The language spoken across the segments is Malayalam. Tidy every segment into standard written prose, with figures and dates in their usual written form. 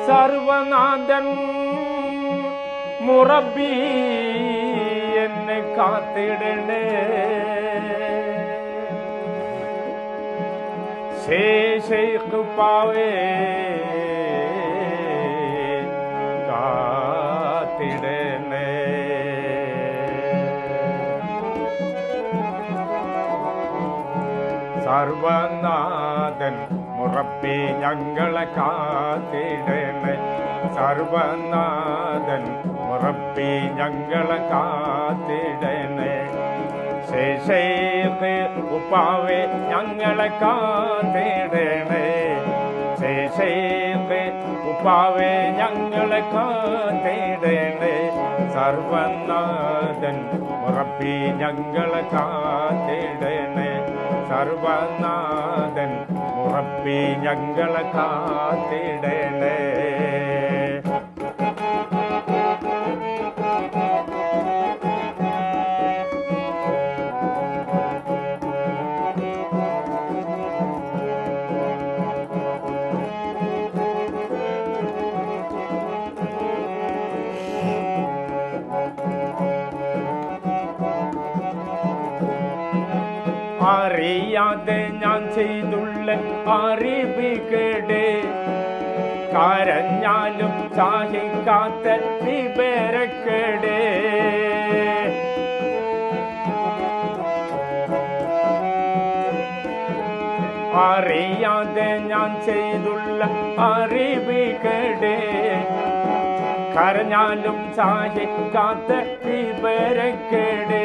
സർവനാഥൻ മുറബി എന്നെ കാത്തിടണേ. ശേഖ് പാവേ കാത്തിടണേ. സർവനാഥൻ മുറബി ഞങ്ങളെ കാത്തിടണേ. സർവനാഥൻ മുറബി ഞങ്ങളെ കാത്തിടണേ. ശേഖ് ഉപ്പാവേ ഞങ്ങളെ കാത്തിടണേ. ശേഖ് ഉപ്പാവേ ഞങ്ങളെ കാത്തിടണേ. സർവനാഥൻ മുറബി ഞങ്ങളെ കാത്തിടണേ. സർവനാഥൻ മുറബി ഞങ്ങളെ കാത്തിടണേ. അറിയാതെ ഞാൻ ചെയ്തുള്ള അറിവുകേട് കരഞ്ഞാലും സഹിക്കാത്ത വിവരക്കേട്. അറിയാതെ ഞാൻ ചെയ്തുള്ള അറിവുകേട് കരഞ്ഞാലും സഹിക്കാത്ത വിവരക്കേട്.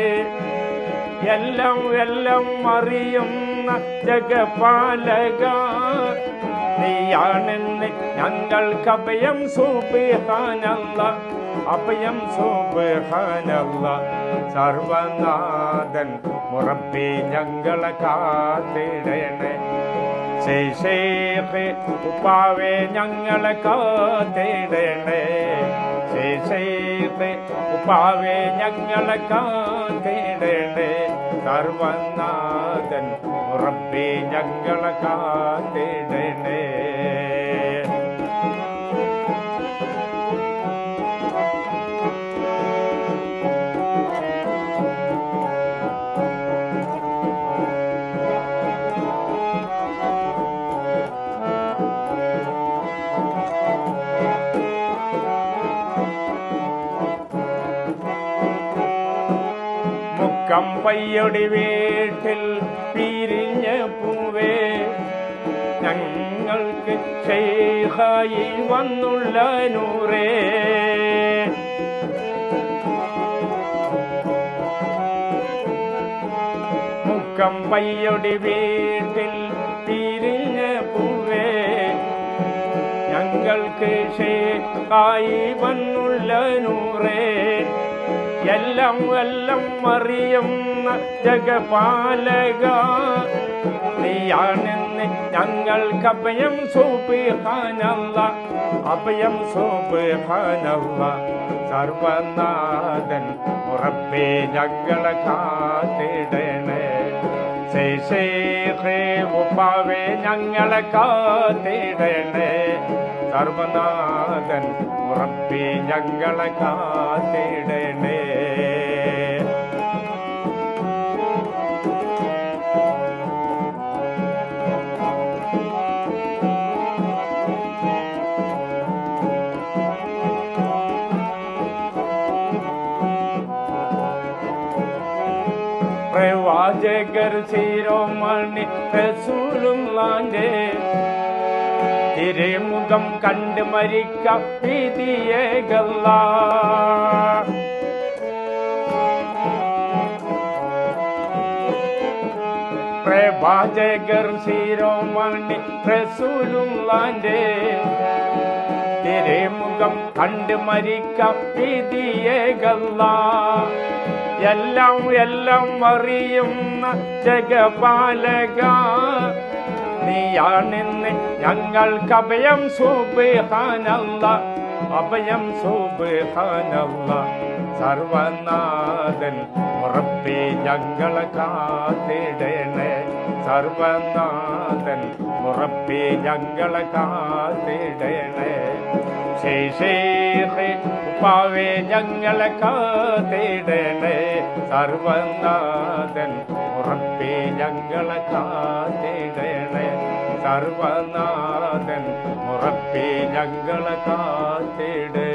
എല്ലാം എല്ലാം അറിയുന്ന ജഗപാലക നീയാണെന്ന് ഞങ്ങൾക്ക് അഭയം സുബ്ഹാനല്ലാഹ്. അഭയം സുബ്ഹാനല്ലാഹ്. സർവനാഥൻ മുറബി ഞങ്ങളെ കാത്തിടണേ. ശേഖ് ഉപ്പാവേ ഞങ്ങളെ കാത്തിടണേ. ശേഖ് ഉപ്പാവേ ഞങ്ങളെ കാത്തിടണേ. സർവനാഥൻ മുറബി ഞങ്ങളെ കാത്തിടണേ. കമ്പയ്യുടെ വീട്ടിൽ പിരിഞ്ഞ പൂവേ ഞങ്ങൾക്ക് ശൈഖായി വന്നുള്ള നൂറേ. മുക്കമ്പയ്യുടെ വീട്ടിൽ പിരിഞ്ഞ പൂവേ ഞങ്ങൾക്ക് ശൈഖായി വന്നുള്ള നൂറേ. എല്ലാം എല്ലാം അറിയുന്ന ജഗപാലക നീയാണെന്ന് ഞങ്ങൾക്ക് അഭയം സുബ്ഹാനല്ലാഹ്. അഭയം സുബ്ഹാനല്ലാഹ്. സർവനാഥൻ മുറബി ഞങ്ങളെ കാത്തിടണേ. ശേഖ് ഉപ്പാവേ ഞങ്ങളെ കാത്തിടണേ. സർവനാഥൻ മുറബി ഞങ്ങളെ കാത്തിടണേ. പ്രവാചകർ ശിരോമണി റസൂലുള്ളാന്റെ തിരുമുഖം കണ്ട് മരിക്ക വിധിയേകല്ല. പ്രവാചകർ ശിരോമണി റസൂലുള്ളാന്റെ തിരുമുഖം കണ്ട് മരിക്ക വിധിയേകല്ല. എല്ലാം എല്ലാം അറിയുന്ന ജഗപാലക നീയാണെന്ന് ഞങ്ങൾക്ക് അഭയം സുബ്ഹാനല്ലാഹ്. അഭയം സുബ്ഹാനല്ലാഹ്. സർവനാഥൻ മുറബി ഞങ്ങളെ കാത്തിടണേ. സർവനാഥൻ മുറബി ഞങ്ങളെ കാത്തിടണേ. ശേഷേ ഉപ്പാവേ ഞങ്ങളെ കാത്തിടണേ സർവനാഥൻ ഉറപ്പേ ഞങ്ങളെ കാത്തിടണേ സർവനാഥൻ ഉറപ്പേ ഞങ്ങളെ കാത്തിടേ